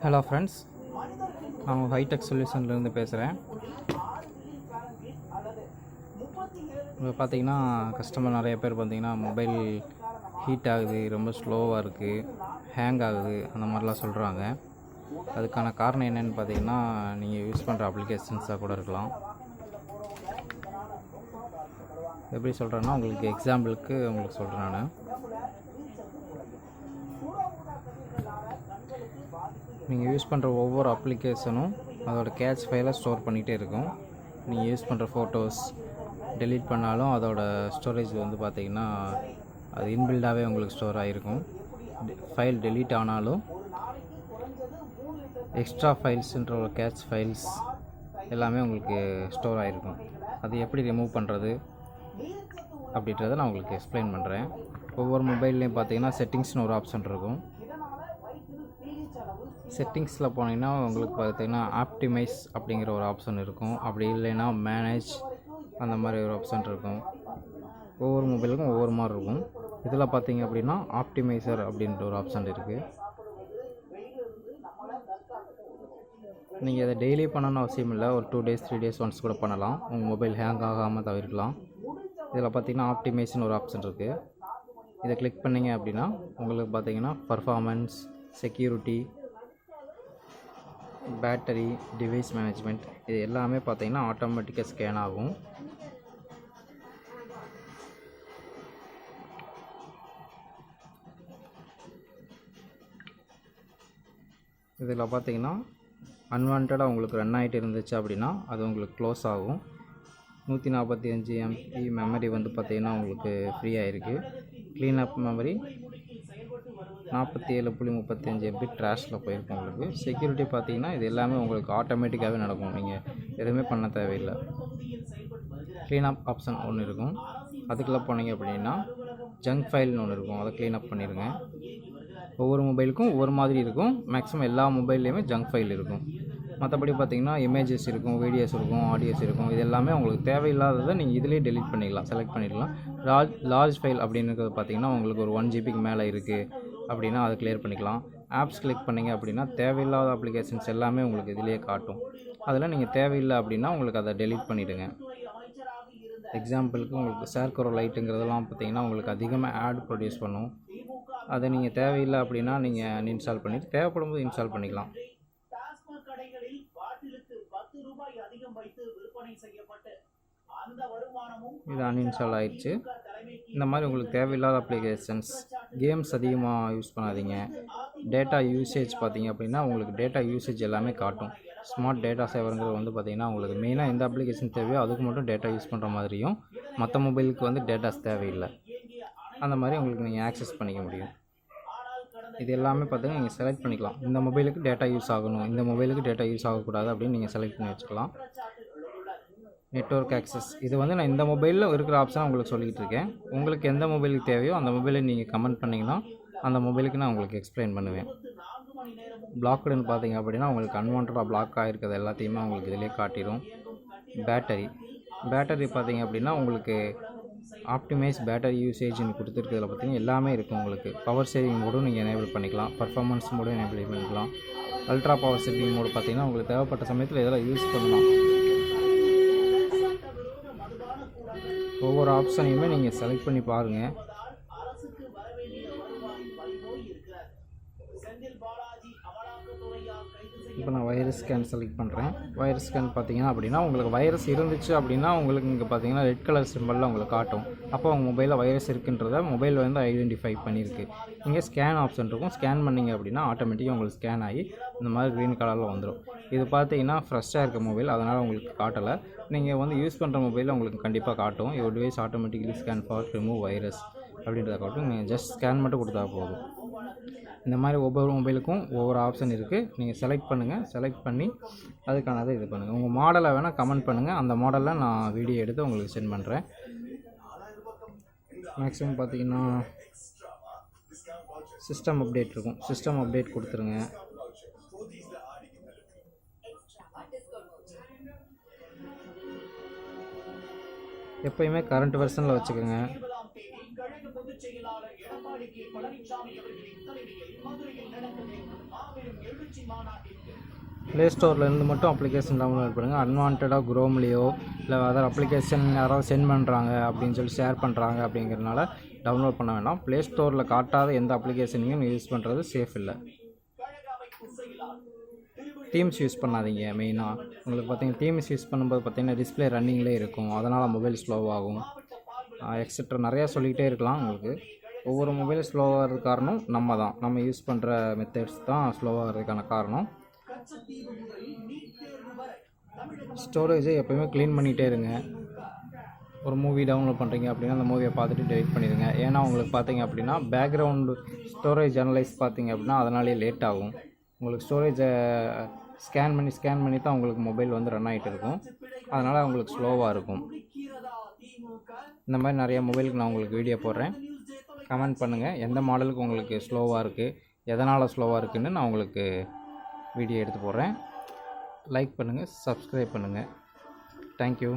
Hello friends, நான் HitechSolutionsலேருந்து பேசுகிறேன். இப்போ பார்த்தீங்கன்னா கஸ்டமர் நிறைய பேர் பார்த்தீங்கன்னா மொபைல் ஹீட் ஆகுது, ரொம்ப ஸ்லோவாக இருக்குது, ஹேங் ஆகுது, அந்த மாதிரிலாம் சொல்கிறாங்க. அதுக்கான காரணம் என்னென்னு பார்த்தீங்கன்னா நீங்கள் யூஸ் பண்ணுற அப்ளிகேஷன்ஸாக கூட இருக்கலாம். எப்படி சொல்கிறேன்னா உங்களுக்கு எக்ஸாம்பிளுக்கு உங்களுக்கு சொல்கிறேன். நான் நீங்கள் யூஸ் பண்ணுற ஒவ்வொரு அப்ளிகேஷனும் அதோட கேட்ச் ஃபைலை ஸ்டோர் பண்ணிகிட்டே இருக்கும். நீங்கள் யூஸ் பண்ணுற ஃபோட்டோஸ் டெலீட் பண்ணாலும் அதோட ஸ்டோரேஜ் வந்து பார்த்திங்கன்னா அது இன்பில்டாகவே உங்களுக்கு ஸ்டோர் ஆகிருக்கும். ஃபைல் டெலீட் ஆனாலும் எக்ஸ்ட்ரா ஃபைல்ஸுன்ற ஒரு கேட்ச் ஃபைல்ஸ் எல்லாமே உங்களுக்கு ஸ்டோர் ஆகிருக்கும். அது எப்படி ரிமூவ் பண்ணுறது அப்படின்றத நான் உங்களுக்கு எக்ஸ்பிளைன் பண்ணுறேன். ஒவ்வொரு மொபைல்லையும் பார்த்தீங்கன்னா செட்டிங்ஸ்னு ஒரு ஆப்ஷன் இருக்கும். செட்டிங்ஸில் போனீங்கன்னா உங்களுக்கு பார்த்தீங்கன்னா ஆப்டிமைஸ் அப்படிங்கிற ஒரு ஆப்ஷன் இருக்கும். அப்படி இல்லைன்னா மேனேஜ் அந்த மாதிரி ஒரு ஆப்ஷன் இருக்கும். ஒவ்வொரு மொபைலுக்கும் ஒவ்வொரு மாதிரி இருக்கும். இதில் பார்த்தீங்க அப்படின்னா ஆப்டிமைசர் அப்படின்ற ஒரு ஆப்ஷன் இருக்குது. நீங்கள் அதை டெய்லி பண்ணணும்னு அவசியம் இல்லை. ஒரு 2 days 3 days ஒன்ஸ் கூட பண்ணலாம். உங்கள் மொபைல் ஹேங் ஆகாமல் தவிர்க்கலாம். இதில் பார்த்தீங்கன்னா ஆப்டிமைஸ்னு ஒரு ஆப்ஷன் இருக்குது. இதை கிளிக் பண்ணிங்க அப்படின்னா உங்களுக்கு பார்த்தீங்கன்னா performance, security, battery, device management இது எல்லாமே பார்த்தீங்கன்னா ஆட்டோமேட்டிக்காக ஸ்கேன் ஆகும். இதில் பார்த்தீங்கன்னா அன்வான்டாக உங்களுக்கு ரன் ஆகிட்டு இருந்துச்சு அப்படின்னா அது உங்களுக்கு க்ளோஸ் ஆகும். 145 MB மெமரி வந்து பார்த்திங்கன்னா உங்களுக்கு ஃப்ரீயாக இருக்குது. க்ளீனப் மெமரி 47.35 MB ட்ராஷில் போயிருக்கும். உங்களுக்கு செக்யூரிட்டி பார்த்தீங்கன்னா இது எல்லாமே உங்களுக்கு ஆட்டோமேட்டிக்காகவே நடக்கும். நீங்கள் எதுவுமே பண்ண தேவையில்லை. க்ளீனப் ஆப்ஷன் ஒன்று இருக்கும். அதுக்குள்ளே போனீங்க அப்படின்னா ஜங்க் ஃபைல்னு ஒன்று இருக்கும். அதை க்ளீனப் பண்ணிடுங்க. ஒவ்வொரு மொபைலுக்கும் ஒவ்வொரு மாதிரி இருக்கும். மேக்ஸிமம் எல்லா மொபைல்லையுமே ஜங்க் ஃபைல் இருக்கும். மற்றபடி பார்த்திங்கன்னா இமேஜஸ் இருக்கும், வீடியோஸ் இருக்கும், ஆடியோஸ் இருக்கும். இது எல்லாமே உங்களுக்கு தேவையில்லாததை நீங்கள் இதிலே டெலீட் பண்ணிக்கலாம், செலக்ட் பண்ணிடலாம். லார்ஜ் ஃபைல் அப்படின்றது பார்த்திங்கன்னா உங்களுக்கு ஒரு 1 GBக்கு மேலே இருக்குது அப்படின்னா அதை கிளியர் பண்ணிக்கலாம். ஆப்ஸ் கிளிக் பண்ணிங்க அப்படின்னா தேவையில்லாத அப்ளிகேஷன்ஸ் எல்லாமே உங்களுக்கு இதிலே காட்டும். அதில் நீங்கள் தேவையில்லை அப்படின்னா உங்களுக்கு அதை டெலீட் பண்ணிவிடுங்க. எக்ஸாம்பிளுக்கு உங்களுக்கு சேர்க்கரோ லைட்டுங்கிறதெல்லாம் பார்த்திங்கன்னா உங்களுக்கு அதிகமாக ஆட் ப்ரொடியூஸ் பண்ணும். அதை நீங்கள் தேவையில்லை அப்படின்னா நீங்கள் அன்இன்ஸ்டால் பண்ணிவிட்டு தேவைப்படும் போது இன்ஸ்டால் பண்ணிக்கலாம். இது அன்இன்ஸ்டால் ஆயிடுச்சு. இந்த மாதிரி உங்களுக்கு தேவையில்லாத அப்ளிகேஷன்ஸ், கேம்ஸ் அதிகமாக யூஸ் பண்ணாதீங்க. டேட்டா யூசேஜ் பார்த்தீங்க அப்படின்னா உங்களுக்கு டேட்டா யூசேஜ் எல்லாமே காட்டும். ஸ்மார்ட் டேட்டா சேவருங்கிறது வந்து பார்த்திங்கன்னா உங்களுக்கு மெயினாக எந்த அப்ளிகேஷன் தேவையோ அதுக்கு மட்டும் டேட்டா யூஸ் பண்ணுற மாதிரியும், மற்ற மொபைலுக்கு வந்து டேட்டாஸ் தேவையில்லை. அந்த மாதிரி உங்களுக்கு நீங்கள் ஆக்சஸ் பண்ணிக்க முடியும். இது எல்லாமே பார்த்தீங்கன்னா நீங்கள் செலக்ட் பண்ணிக்கலாம். இந்த மொபைலுக்கு டேட்டா யூஸ் ஆகணும், இந்த மொபைலுக்கு டேட்டா யூஸ் ஆகக்கூடாது அப்படின்னு நீங்கள் செலக்ட் பண்ணி வச்சுக்கலாம். நெட்வொர்க் ஆக்சஸ் இது வந்து நான் இந்த மொபைலில் இருக்கிற ஆப்ஷனை உங்களுக்கு சொல்லிகிட்டு இருக்கேன். உங்களுக்கு எந்த மொபைலுக்கு தேவையோ அந்த மொபைலை நீங்கள் கமெண்ட் பண்ணிங்கன்னா அந்த மொபைலுக்கு நான் உங்களுக்கு எக்ஸ்பிளைன் பண்ணுவேன். பிளாக்குன்னு பார்த்தீங்க அப்படின்னா உங்களுக்கு அன்வான்டாக பிளாக் ஆகிருக்கிறது எல்லாத்தையுமே உங்களுக்கு இதிலே காட்டிடும். பேட்டரி பார்த்தீங்க அப்படின்னா உங்களுக்கு ஆப்டிமைஸ் பேட்டரி யூசேஜ்னு கொடுத்துருக்கிறதுல பார்த்தீங்கன்னா எல்லாமே இருக்கும். உங்களுக்கு பவர் சேவிங் மோடும் நீங்கள் எனேபிள் பண்ணிக்கலாம், பர்ஃபார்மன்ஸ் மோடும் எனேபிள் பண்ணிக்கலாம். அல்ட்ரா பவர் சேவிங் மோடு பார்த்தீங்கன்னா உங்களுக்கு தேவைப்பட்ட சமயத்தில் இதெல்லாம் யூஸ் பண்ணலாம். ஒவ்வொரு ஆப்ஷனையுமே நீங்கள் செலக்ட் பண்ணி பாருங்கள். இப்போ நான் வைரஸ் ஸ்கேன் செலக்ட் பண்ணுறேன். வைரஸ் ஸ்கேன் பார்த்தீங்கன்னா அப்படின்னா உங்களுக்கு வைரஸ் இருந்துச்சு அப்படின்னா உங்களுக்கு இங்கே பார்த்தீங்கன்னா ரெட் கலர் சிம்பிளில் உங்களுக்கு காட்டும். அப்போ உங்கள் மொபைலில் வைரஸ் இருக்குன்றத மொபைல் வந்து ஐடென்டிஃபை பண்ணியிருக்கு. இங்கே ஸ்கேன் ஆப்ஷன் இருக்கும். ஸ்கேன் பண்ணிங்க அப்படின்னா ஆட்டோமேட்டிக்காக உங்களுக்கு ஸ்கேன் ஆகி இந்த மாதிரி க்ரீன் கலரில் வந்துடும். இது பார்த்தீங்கன்னா ஃப்ரெஷ்ஷாக இருக்க மொபைல், அதனால் உங்களுக்கு காட்டலை. நீங்கள் வந்து யூஸ் பண்ணுற மொபைலில் உங்களுக்கு கண்டிப்பாக காட்டும். Your device automatically scan for remove virus அப்படின்றத காட்டும். நீங்கள் ஜஸ்ட் ஸ்கேன் மட்டும் கொடுத்தா போதும். இந்த மாதிரி ஒவ்வொரு மொபைலுக்கும் ஒவ்வொரு ஆப்ஷன் இருக்குது. நீங்கள் செலக்ட் பண்ணுங்கள். செலக்ட் பண்ணி அதுக்கானதை இது பண்ணுங்கள். உங்கள் மாடலை வேணால் கமெண்ட் பண்ணுங்கள். அந்த மாடலில் நான் வீடியோ எடுத்து உங்களுக்கு சென்ட் பண்ணுறேன். மேக்ஸிமம் பார்த்தீங்கன்னா சிஸ்டம் அப்டேட் இருக்கும். சிஸ்டம் அப்டேட் கொடுத்துருங்க. எப்பயுமே கரண்ட் வெர்ஷனில் வச்சுக்கோங்க. பொதுச் செயலாளர் எடப்பாடி கே பழனிசாமி அவர்களின் தலைமையில் மதுரையில் நடந்த ப்ளே ஸ்டோர்லேருந்து மட்டும் அப்ளிகேஷன் டவுன்லோட் பண்ணுங்கள். அன்வான்டாக குரோம்லேயோ இல்லை அதர் அப்ளிகேஷன் யாராவது சென்ட் பண்ணுறாங்க அப்படின்னு சொல்லி ஷேர் பண்ணுறாங்க அப்படிங்கிறதுனால டவுன்லோட் பண்ண வேண்டாம். ப்ளே ஸ்டோரில் காட்டாத எந்த அப்ளிகேஷனையும் யூஸ் பண்ணுறது சேஃப் இல்லை. டீம்ஸ் யூஸ் பண்ணாதீங்க. மெயினாக உங்களுக்கு பார்த்தீங்கன்னா டீம்ஸ் யூஸ் பண்ணும்போது பார்த்தீங்கன்னா டிஸ்பிளே ரன்னிங்லேயே இருக்கும், அதனால் மொபைல் ஸ்லோவாகும், எக்ஸெட்ரா நிறையா சொல்லிக்கிட்டே இருக்கலாம். உங்களுக்கு ஒவ்வொரு மொபைல் ஸ்லோவாகிறது காரணம் நம்ம யூஸ் பண்ணுற மெத்தட்ஸ் தான் ஸ்லோவாகிறதுக்கான காரணம். ஸ்டோரேஜை எப்போயுமே க்ளீன் பண்ணிகிட்டே இருங்க. ஒரு மூவி டவுன்லோட் பண்ணுறீங்க அப்படின்னா அந்த மூவியை பார்த்துட்டு டெலிட் பண்ணிடுங்க. ஏன்னா உங்களுக்கு பார்த்தீங்க அப்படின்னா பேக்ரவுண்டு ஸ்டோரேஜ் அனலைஸ் பார்த்தீங்க அப்படின்னா அதனாலே லேட் ஆகும். உங்களுக்கு ஸ்டோரேஜை ஸ்கேன் பண்ணி தான் உங்களுக்கு மொபைல் வந்து ரன் ஆகிட்டு இருக்கும், அதனால் உங்களுக்கு ஸ்லோவாக இருக்கும். இந்த மாதிரி நிறைய மொபைலுக்கு நான் உங்களுக்கு வீடியோ போடுறேன். கமெண்ட் பண்ணுங்கள் எந்த மாடலுக்கு உங்களுக்கு ஸ்லோவாக இருக்குது, எதனால் ஸ்லோவாக இருக்குதுன்னு நான் உங்களுக்கு வீடியோ எடுத்து போடுறேன். லைக் பண்ணுங்கள், சப்ஸ்கிரைப் பண்ணுங்கள். தேங்க்யூ.